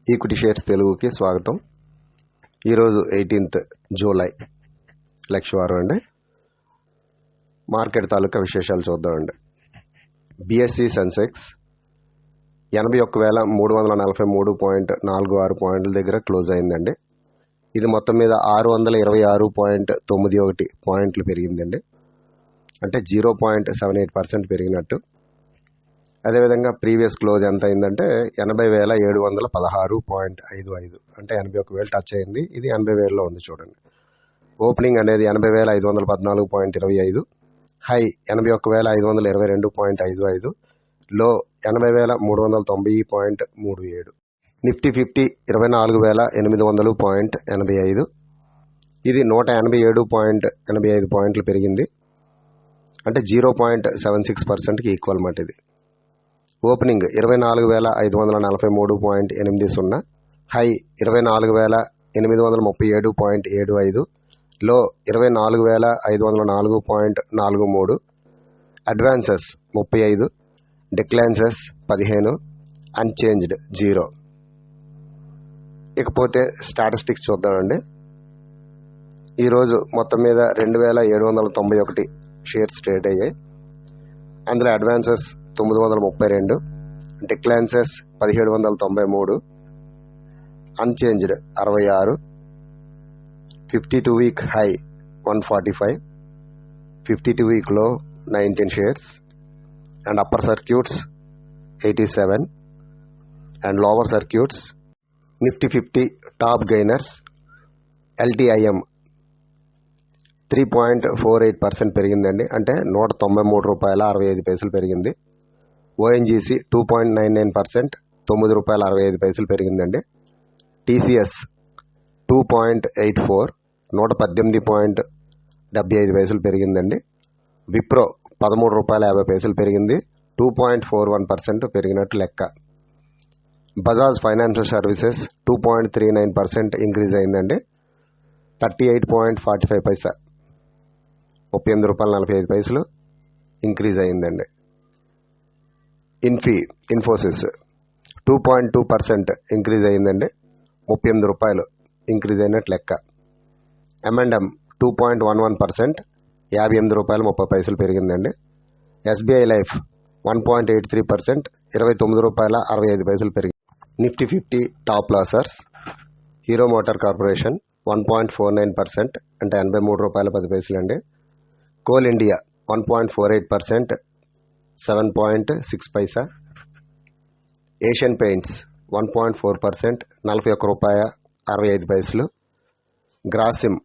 Equity shares తెలుగుకి స్వాగతం. ఈరోజు 18th జూలై లక్షవారం అండి. మార్కెట్ తాలూకా విశేషాలు చూద్దామండి. బిఎస్సి సెన్సెక్స్ 81,343.46 పాయింట్ల దగ్గర క్లోజ్ అయిందండి. ఇది మొత్తం మీద 626.91 పాయింట్లు పెరిగిందండి. అంటే 0.78% పెరిగినట్టు. అదేవిధంగా ప్రీవియస్ క్లోజ్ ఎంత అయిందంటే 80,716.55, అంటే 81,000 టచ్ అయింది. ఇది 80,000లో ఉంది చూడండి. ఓపెనింగ్ అనేది 80,514.25, హై 81,522.55, లో 80,390.37. నిఫ్టీ 50 24,800.85, ఇది 187.85 పాయింట్లు పెరిగింది. అంటే 0.76%కి ఈక్వల్ మాట ఇది. ఓపెనింగ్ 24,543.80, హై 24,837.75, లో 24,504.43. Advances 35, డిక్లైన్సెస్ 15, unchanged 0. ఇకపోతే స్టాటిస్టిక్స్ చూద్దామండి. ఈరోజు మొత్తం మీద 2,791 షేర్స్ ట్రేడ్ అయ్యాయి. అందులో advances 932, డిక్లైన్సెస్ 1793, unchanged 66, 52 week high 145, 52 week లో 19 shares, and upper circuits 87 and lower circuits. Nifty 50 top gainers. LTIM 3.48% పెరిగిందండి, అంటే ₹193.65 పెరిగింది. ఓఎన్జీసీ 2.99%, ₹9.65 పెరిగిందండి. టీసీఎస్ 2.84, ₹118.75 పెరిగిందండి. విప్రో ₹13.50 పెరిగింది, 2.41% పెరిగినట్టు లెక్క. బజాజ్ ఫైనాన్షియల్ సర్వీసెస్ 2.39% ఇంక్రీజ్ అయిందండి, 38.45 ₹38.45 ఇంక్రీజ్ అయిందండి. ఇన్ఫోసిస్ 2.2% ఇంక్రీజ్ అయిందండి, ₹38 ఇంక్రీజ్ అయినట్టు లెక్క. M&M 2.11%, ₹58.30 పెరిగిందండి. ఎస్బీఐ లైఫ్ 1.83%, ₹29.65 పెరిగింది. Nifty 50 top losers. Hero Motor Corporation 1.49%, అంటే ₹83.10 అండి. Coal India 1.48%, 7.6. Asian Paints 1.4%, ₹41.65. Grasim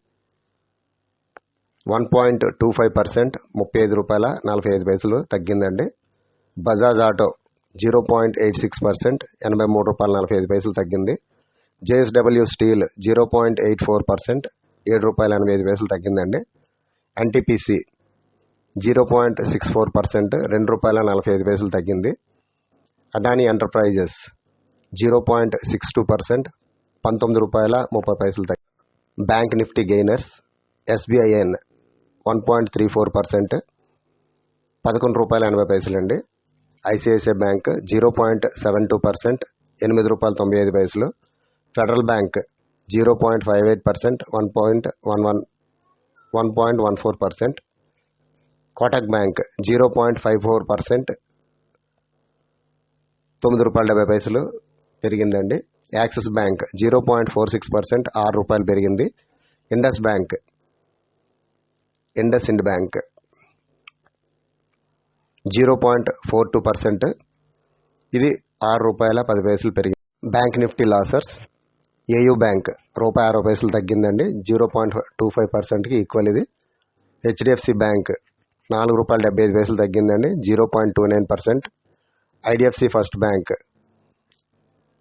1.25%, ₹35.45 తగ్గిందండి. బజాజ్ ఆటో 0.86%, ₹83.45 తగ్గింది. జేఎస్డబ్ల్యూ స్టీల్ 0.84%, ₹7.85 తగ్గిందండి. ఎన్టీపీసీ 0.64%, ₹2.45 తగ్గింది. అదానీ ఎంటర్ప్రైజెస్ 0.62%, ₹19.30 తగ్గింది. Bank Nifty gainers. ఎస్బీఐఎన్ 1.34%, ₹11.80 అండి. ICICI bank 0.72%, ₹8.95. Federal bank 0.58%, 1.14%. Kotak bank 0.54%, ₹9.70 పెరిగిందండి. యాక్సిస్ బ్యాంక్ 0.46%, ₹6 పెరిగింది. ఇండస్ ఇండ్ బ్యాంక్ 0.42%, ఇది ₹6.10 పెరిగింది. Bank Nifty losers. AU Bank ₹60 తగ్గిందండి, 0.25%కి ఈక్వల్ ఇది. హెచ్డిఎఫ్సి బ్యాంక్ ₹4.75 తగ్గిందండి, 0.29%. ఐడిఎఫ్సి ఫస్ట్ బ్యాంక్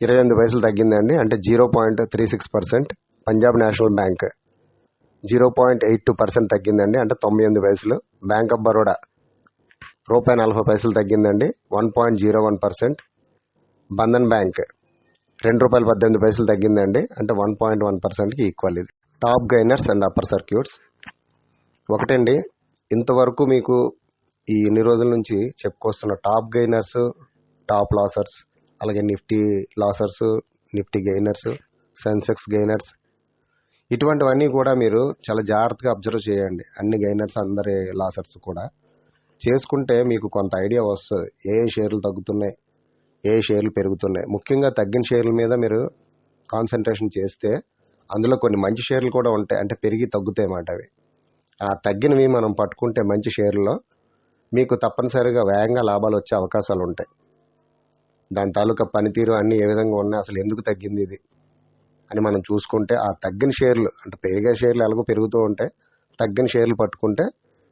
28 తగ్గిందండి, అంటే 0.36%. పంజాబ్ నేషనల్ బ్యాంక్ 0.82% తగ్గిందండి, అంటే 98. బ్యాంక్ ఆఫ్ బరోడా ₹40 తగ్గిందండి, 1.01%. బంధన్ బ్యాంక్ ₹2.18 తగ్గిందండి, అంటే 1.1%కి ఈక్వల్ ఇది. Top gainers and upper circuits. ఒకటండి, ఇంతవరకు మీకు ఈ ఎన్ని రోజుల నుంచి చెప్పుకొస్తున్న టాప్ గెయినర్స్, టాప్ లాసర్స్, అలాగే Nifty losers, Nifty gainers, Sensex gainers, ఇటువంటివన్నీ కూడా మీరు చాలా జాగ్రత్తగా అబ్జర్వ్ చేయండి. అన్ని గెయినర్స్, అందరి లాసర్స్ కూడా చేసుకుంటే మీకు కొంత ఐడియా వస్తుంది. ఏ షేర్లు తగ్గుతున్నాయి, ఏ షేర్లు పెరుగుతున్నాయి. ముఖ్యంగా తగ్గిన షేర్ల మీద మీరు కాన్సన్ట్రేషన్ చేస్తే అందులో కొన్ని మంచి షేర్లు కూడా ఉంటాయి, అంటే పెరిగి తగ్గుతాయి అన్నమాట. అవి ఆ తగ్గినవి మనం పట్టుకుంటే మంచి షేర్లలో మీకు తప్పనిసరిగా వేగంగా లాభాలు వచ్చే అవకాశాలు ఉంటాయి. దాని తాలూకా పనితీరు అన్నీ ఏ విధంగా ఉన్నాయి, అసలు ఎందుకు తగ్గింది ఇది అని మనం చూసుకుంటే, ఆ తగ్గిన షేర్లు, అంటే పెరిగే షేర్లు ఎలాగో పెరుగుతూ ఉంటాయి, తగ్గిన షేర్లు పట్టుకుంటే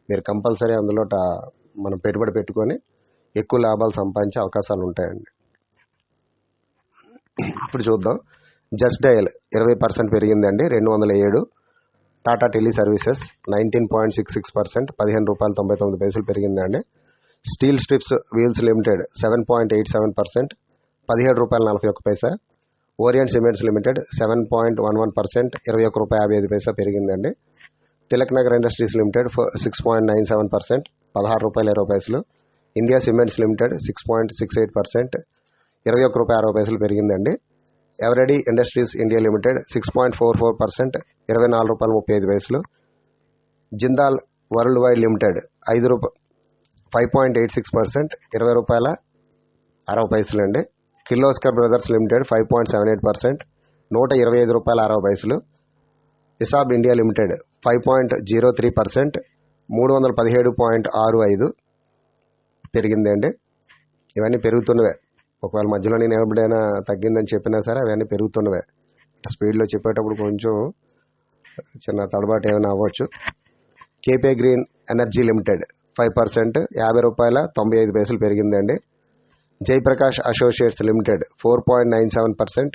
మీరు కంపల్సరీ అందులో మనం పెట్టుబడి పెట్టుకొని ఎక్కువ లాభాలు సంపాదించే అవకాశాలు ఉంటాయండి. ఇప్పుడు చూద్దాం. జస్ట్ డయల్ 20% పెరిగిందండి, 207. టాటా టెలి సర్వీసెస్ 19.66%, ₹15.99 పెరిగిందండి. Steel Strips Wheels Limited 7.87%, ₹17.41. Orient Cements Limited 7.11%, ₹21.55 పెరిగిందండి. Tilak Nagar Industries Limited 6.97%, ₹16.20. India Cements Limited 6.68%, ₹21.60 పెరిగిందండి. Eveready Industries India Limited 6.44%, ₹24.35. Jindal World Wide Limited 5.86%, ₹20.60 అండి. Kirloskar Brothers Limited 5.78%, ₹125.60. Esab India Limited 5.03%, $317.65 పెరిగిందండి. ఇవన్నీ పెరుగుతున్నవే. ఒకవేళ మధ్యలో నేను ఎప్పుడైనా తగ్గిందని చెప్పినా సరే అవన్నీ పెరుగుతున్నవే. స్పీడ్లో చెప్పేటప్పుడు కొంచెం చిన్న తడబాటు ఏమైనా అవ్వచ్చు. కేపీ గ్రీన్ ఎనర్జీ లిమిటెడ్ 5%, ₹50.95 పెరిగిందండి. Jaiprakash Associates Limited 4.97%,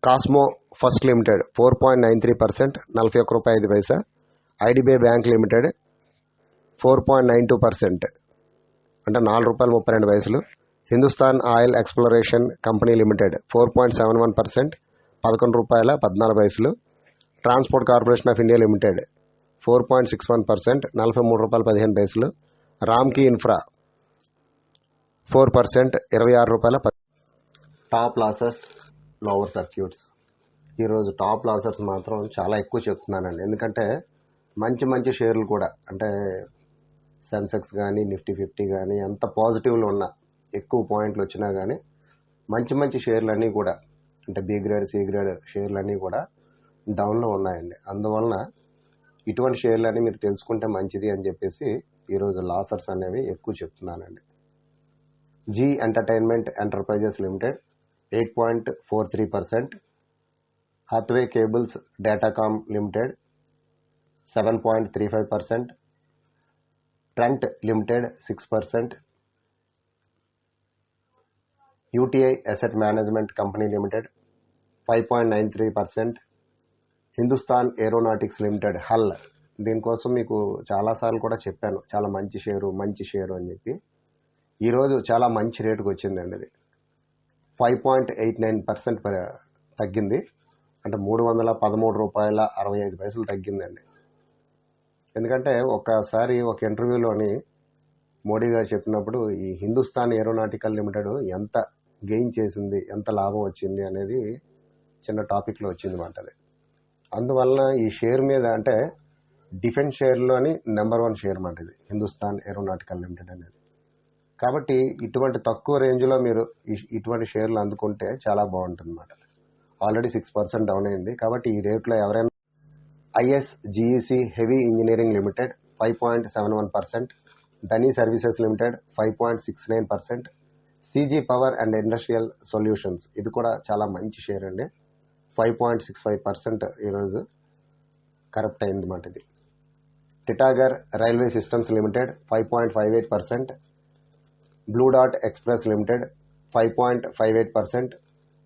Cosmo First Limited 4.93%, ₹41.05. IDBI Bank Limited 4.92%, అంటే ₹4.32. Hindustan Oil Exploration Company Limited 4.71%, ₹11.14. Transport Corporation of India Limited 4.61%, ₹43.15. Ramky Infra 4%, ₹26.10. Top losers, lower circuits. ఈరోజు టాప్ లాసర్స్ మాత్రం చాలా ఎక్కువ చెప్తున్నానండి. ఎందుకంటే మంచి మంచి షేర్లు కూడా, అంటే సెన్సెక్స్ కానీ నిఫ్టీ 50 కానీ ఎంత పాజిటివ్లో ఉన్నా, ఎక్కువ పాయింట్లు వచ్చినా కానీ మంచి మంచి షేర్లన్నీ కూడా, అంటే బి గ్రేడ్, సి గ్రేడ్ షేర్లన్నీ కూడా డౌన్లో ఉన్నాయండి. అందువలన ఇటువంటి షేర్లన్నీ మీరు తెలుసుకుంటే మంచిది అని చెప్పేసి ఈరోజు లాసర్స్ అనేవి ఎక్కువ చెప్తున్నానండి. Zee Entertainment Enterprises Limited 8.43%, Hathway Cables Datacom Limited 7.35%, Trent Limited 6%, UTI Asset Management Company Limited 5.93%, Hindustan Aeronautics Limited HAL, దీనికోసం మీకు చాలాసార్లు కూడా చెప్పాను, చాలా మంచి షేరు అని చెప్పి. ఈరోజు చాలా మంచి రేటుకు వచ్చిందండి. అది 5.89% తగ్గింది, అంటే ₹313.65 తగ్గిందండి. ఎందుకంటే ఒకసారి ఒక ఇంటర్వ్యూలోని మోడీ గారు చెప్పినప్పుడు ఈ హిందుస్థాన్ ఏరోనాటికల్ లిమిటెడ్ ఎంత గెయిన్ చేసింది, ఎంత లాభం వచ్చింది అనేది చిన్న టాపిక్లో వచ్చింది మాట. అది అందువలన ఈ షేర్ మీద, అంటే డిఫెన్స్ షేర్లోని నెంబర్ 1 షేర్ మాట ఇది హిందుస్థాన్ ఏరోనాటికల్ లిమిటెడ్ అనేది. కాబట్టి ఇటువంటి తక్కువ రేంజ్లో మీరు ఇటువంటి షేర్లు అందుకుంటే చాలా బాగుంటుంది అన్నమాట. ఆల్రెడీ 6% డౌన్ అయింది. కాబట్టి ఈ రేట్లో ఎవరైనా ISGEC Heavy Engineering Limited 5.71%, Dhani Services Limited 5.69%, CG Power and Industrial Solutions, ఇది కూడా చాలా మంచి షేర్ అండి, 5.65% ఈరోజు కరెక్ట్ అయింది మాట ఇది. Titagarh railway systems limited 5.58%, blue dot express limited 5.58%,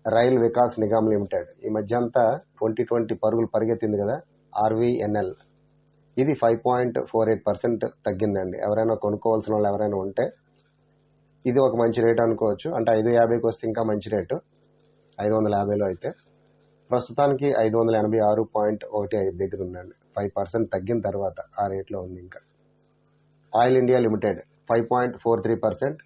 rail Vikas Nigam limited, ఈ మధ్య అంతా 2020 పరుగులు పరిగెత్తింది కదా, ఆర్వీఎన్ఎల్, ఇది 5.48% తగ్గిందండి. ఎవరైనా కొనుక్కోవాల్సిన వాళ్ళు ఎవరైనా ఉంటే ఇది ఒక మంచి రేటు అనుకోవచ్చు. అంటే 550కి వస్తే ఇంకా మంచి రేటు, 550లో అయితే ప్రస్తుతానికి 586.15 దగ్గర ఉందండి. 5% తగ్గిన తర్వాత ఆ రేట్లో ఉంది. ఇంకా oil India limited 5.43%,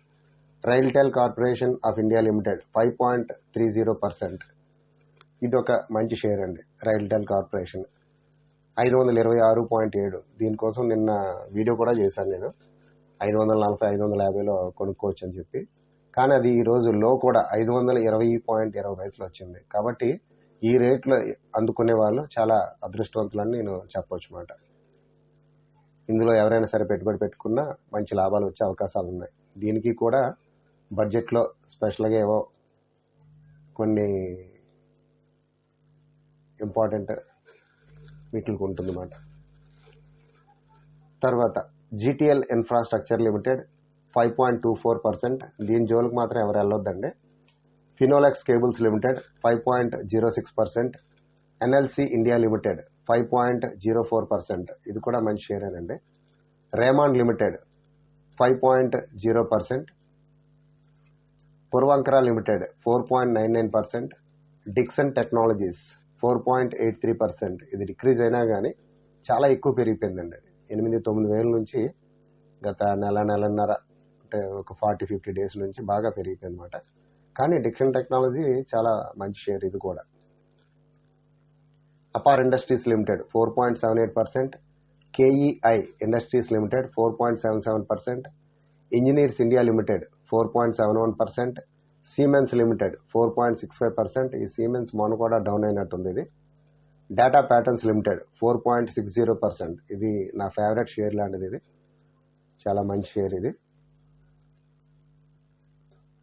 RailTel corporation of India limited 5.30%. ఇది ఒక మంచి షేర్ అండి. రైల్టెల్ కార్పొరేషన్ 526.7. దీనికోసం నిన్న వీడియో కూడా చేశాను నేను. 540 550లో కొనుక్కోవచ్చు అని చెప్పి. కానీ అది ఈరోజు లో కూడా 520.20 వచ్చింది. కాబట్టి ఈ రేట్లో అందుకునే వాళ్ళు చాలా అదృష్టవంతులని నేను చెప్పొచ్చు మాట. ఇందులో ఎవరైనా సరే పెట్టుబడి పెట్టుకున్నా మంచి లాభాలు వచ్చే అవకాశాలు ఉన్నాయి. దీనికి కూడా బడ్జెట్లో స్పెషల్గా ఏవో కొన్ని ఇంపార్టెంట్ వీటికి ఉంటుందన్నమాట. తర్వాత జీటీఎల్ ఇన్ఫ్రాస్ట్రక్చర్ లిమిటెడ్ 5.24%. దీని జోలికి మాత్రం ఎవరు వెళ్ళొద్దండి. Finolex Cables Limited 5.06%. NLC India Limited 5.04%. ఇది కూడా మంచి షేరేనండి. Raymond Limited 5.0%. Puravankara Limited 4.99%. Dixon Technologies 4.83%. ఇది డిక్రీజ్ అయినా కానీ చాలా ఎక్కువ పెరిగిపోయిందండి. 8-9 వేల నుంచి గత నెలన్నర అంటే ఒక 40-50 డేస్ నుంచి బాగా పెరిగిపోయింది అనమాట. కానీ డిక్సన్ టెక్నాలజీ చాలా మంచి షేర్ ఇది కూడా. Apar industries limited 4.78%. KEI industries limited 4.77%. Engineers India limited 4.71%. Siemens limited 4.65%. ఈ సీమెన్స్ మొన్న కూడా డౌన్ అయినట్టుంది. ఇది డేటా ప్యాటర్న్స్ లిమిటెడ్ 4.60%. ఇది నా ఫేవరెట్ షేర్ లాంటిది. ఇది చాలా మంచి షేర్ ఇది.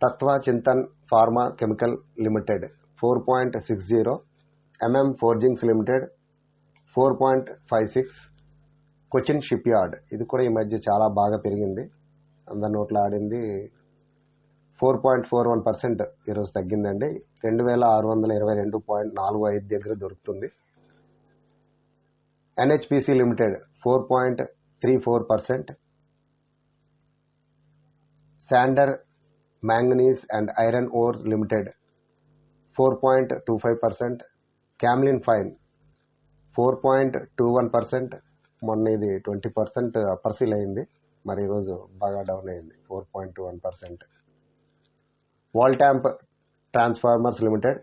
తత్వ Chintan pharma chemical limited 4.60. MM forgings limited 4.56. Cochin ship yard ఇది కూడా ఈ మధ్య చాలా బాగా పెరిగింది. అందరి నోట్లో ఆడింది. 4.41% ఈరోజు తగ్గిందండి. 2622.45 దగ్గర దొరుకుతుంది. NHPC limited 4.34%. Sanders manganese and iron ore limited 4.25%. Camlin fine 4.21%. మొన్న ఇది 20% అప్పర్ సీల్ అయింది. మరి ఈరోజు బాగా డౌన్ అయింది 4.21%. Voltamp Transformers Limited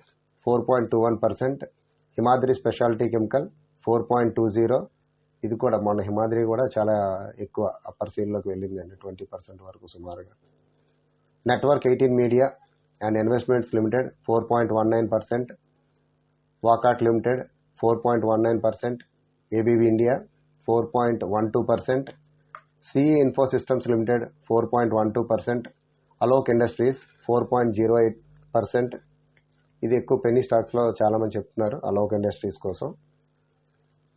4.21%. Himadri Speciality Chemical 4.20. ఇది కూడా మొన్న హిమాద్రి కూడా చాలా ఎక్కువ అప్పర్ సీల్లోకి వెళ్ళిందండి, 20% వరకు సుమారుగా. Network 18 media and investments limited 4.19%. Vakati limited 4.19%. ABV India 4.12%. CE info systems limited 4.12%. Alok industries 4.08%. ఇది ఎక్కువ పెన్నీ స్టాక్స్లో చాలామంది చెప్తున్నారు అలోక్ ఇండస్ట్రీస్ కోసం.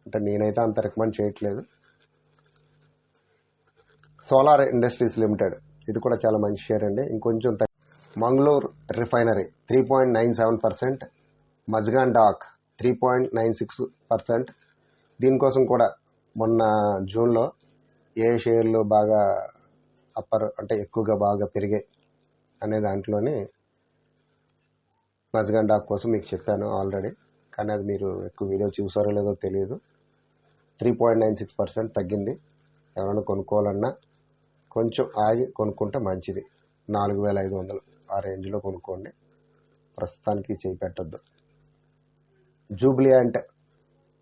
అంటే నేనైతే అంత రికమెండ్ చేయట్లేదు. సోలార్ ఇండస్ట్రీస్ లిమిటెడ్ ఇది కూడా చాలా మంచి షేర్ అండి. ఇంకొంచెం మంగళూరు రిఫైనరీ 3.97%. మజ్గాన్ డాక్ 3.96%. దీనికోసం కూడా మొన్న జూన్లో ఏ షేర్లు బాగా అంటే ఎక్కువగా బాగా పెరిగాయి అనే దాంట్లోని మజ్గాన్ డాక్ కోసం మీకు చెప్పాను ఆల్రెడీ. కానీ అది మీరు ఎక్కువ వీడియో చూసారో లేదో తెలియదు. 3.96% తగ్గింది. ఎవరైనా కొనుక్కోవాలన్నా కొంచెం ఆగి కొనుక్కుంటే మంచిది. 4500 ఆ రేంజ్లో కొనుక్కోండి. ప్రస్తుతానికి చేయి పెట్టద్దు. జూబ్లియాంట్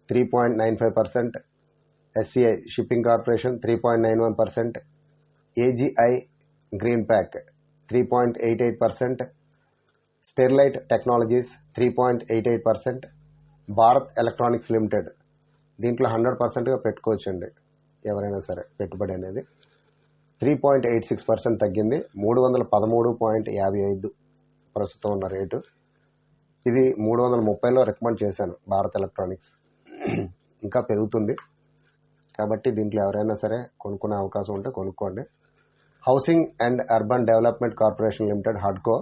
3.95%. SCI shipping corporation 3.91%. AGI green pack 3.88%. Sterlite Technologies 3.88%. Bharat electronics limited దీంట్లో 100%గా పెట్టుకోవచ్చండి ఎవరైనా సరే పెట్టుబడి అనేది. 3.86% తగ్గింది. 313.55 ప్రస్తుతం ఉన్న రేటు. ఇది 330లో రికమెండ్ చేశాను భారత్ ఎలక్ట్రానిక్స్. ఇంకా పెరుగుతుంది కాబట్టి దీంట్లో ఎవరైనా సరే కొనుక్కునే అవకాశం ఉంటే కొనుక్కోండి. Housing and Urban Development Corporation Limited హడ్కో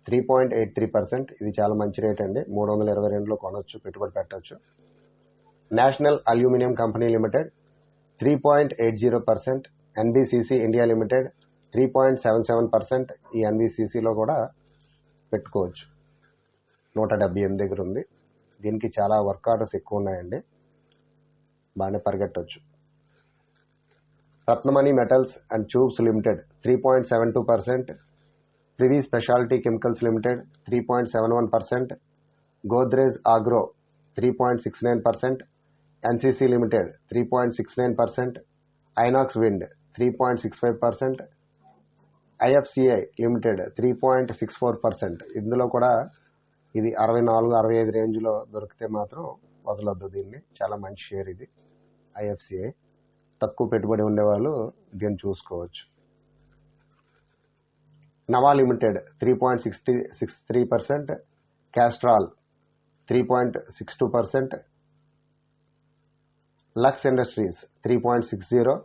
3.83%. ఇది చాలా మంచి రేట్ అండి. 322లో కొనవచ్చు, పెట్టుబడి పెట్టవచ్చు. National aluminium company limited 3.80%. NBCC India limited 3.77%. ఈ ఎన్బిసిసిలో కూడా పెట్టుకోవచ్చు. 178 దగ్గర ఉంది. దీనికి చాలా వర్క్ ఆర్డర్స్ ఎక్కువ ఉన్నాయండి, బాగానే పరిగెట్టవచ్చు. Ratnamani Metals and Tubes Limited 3.72%. Privi Speciality Chemicals Limited 3.71%, Godrej Agro 3.69%, NCC Limited 3.69%, Inox Wind 3.65%, IFCI Limited 3.64%. ఇందులో కూడా ఇది 64-65 రేంజ్లో దొరికితే మాత్రం వదలొద్దు దీన్ని. చాలా మంచి షేర్ ఇది ఐఎఫ్సిఐ. తక్కువ పెట్టుబడి ఉండేవాళ్ళు దీన్ని చూసుకోవచ్చు. Nava Limited 3.63%, Castrol 3.62%, Lux Industries 3.60%,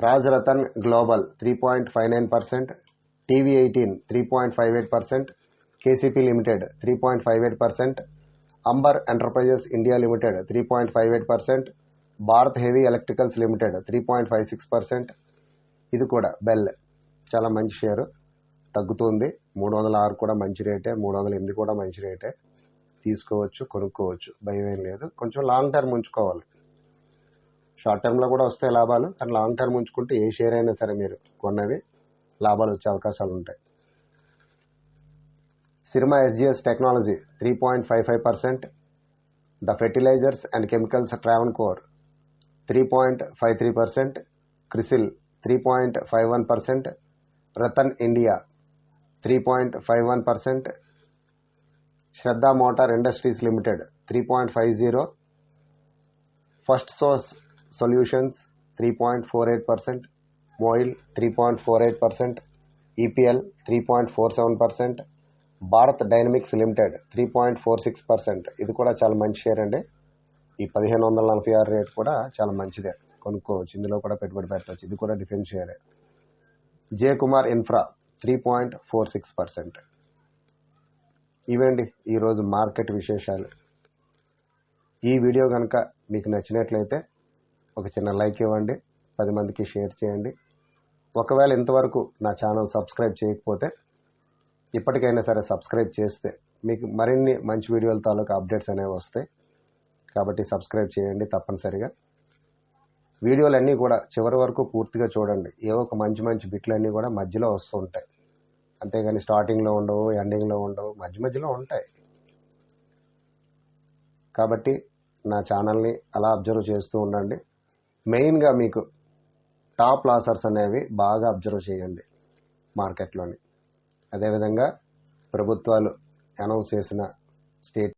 Raj Ratan Global 3.59%, TV eighteen 3.58%, KCP Limited 3.58%, Amber Enterprises India Limited 3.58%, Bharat Heavy Electricals Limited 3.56%. ఇది కూడా బెల్ చాలా మంచి షేరు, తగ్గుతుంది. 306 కూడా మంచి రేటే, 308 కూడా మంచి రేటే. తీసుకోవచ్చు, కొనుక్కోవచ్చు, భయం ఏం లేదు. కొంచెం లాంగ్ టర్మ్ ఉంచుకోవాలి. షార్ట్ టర్మ్లో కూడా వస్తాయి లాభాలు, కానీ లాంగ్ టర్మ్ ఉంచుకుంటే ఏ షేర్ అయినా సరే మీరు కొన్నవి లాభాలు వచ్చే అవకాశాలు ఉంటాయి. Syrma SGS technology 3.55%, the fertilisers and chemicals Travancore 3.53%, CRISIL 3.51%, Ratan India 3.51%, Shraddha motor industries limited 3.50%, first source solutions 3.48%, MOIL 3.48%, EPL 3.47%, Bharat dynamics limited 3.46%. ఇది కూడా చాలా మంచి షేర్ అండి. ఈ 1546 రేట్ కూడా చాలా మంచిదే, కొనుక్కోవచ్చు. ఇందులో కూడా పెట్టుబడి పెట్టవచ్చు. ఇది కూడా డిఫెన్స్ షేరే. జే కుమార్ ఇన్ఫ్రా 3.46%. ఇవండి ఈరోజు మార్కెట్ విశేషాలు. ఈ వీడియో కనుక మీకు నచ్చినట్లయితే ఒక చిన్న లైక్ ఇవ్వండి, 10 మందికి షేర్ చేయండి. ఒకవేళ ఇంతవరకు నా ఛానల్ సబ్స్క్రైబ్ చేయకపోతే ఇప్పటికైనా సరే సబ్స్క్రైబ్ చేస్తే మీకు మరిన్ని మంచి వీడియోల తాలూకా అప్డేట్స్ అనేవి వస్తాయి. కాబట్టి సబ్స్క్రైబ్ చేయండి తప్పనిసరిగా. వీడియోలన్నీ కూడా చివరి వరకు పూర్తిగా చూడండి. ఏవో ఒక మంచి మంచి బిట్లన్నీ కూడా మధ్యలో వస్తూ ఉంటాయి, అంతేగాని స్టార్టింగ్లో ఉండవు, ఎండింగ్లో ఉండవు, మధ్య మధ్యలో ఉంటాయి. కాబట్టి నా ఛానల్ని అలా అబ్జర్వ్ చేస్తూ ఉండండి. మెయిన్గా మీకు టాప్ లాసర్స్ అనేవి బాగా అబ్జర్వ్ చేయండి మార్కెట్లోని. అదేవిధంగా ప్రభుత్వాలు అనౌన్స్ చేసిన స్టేట్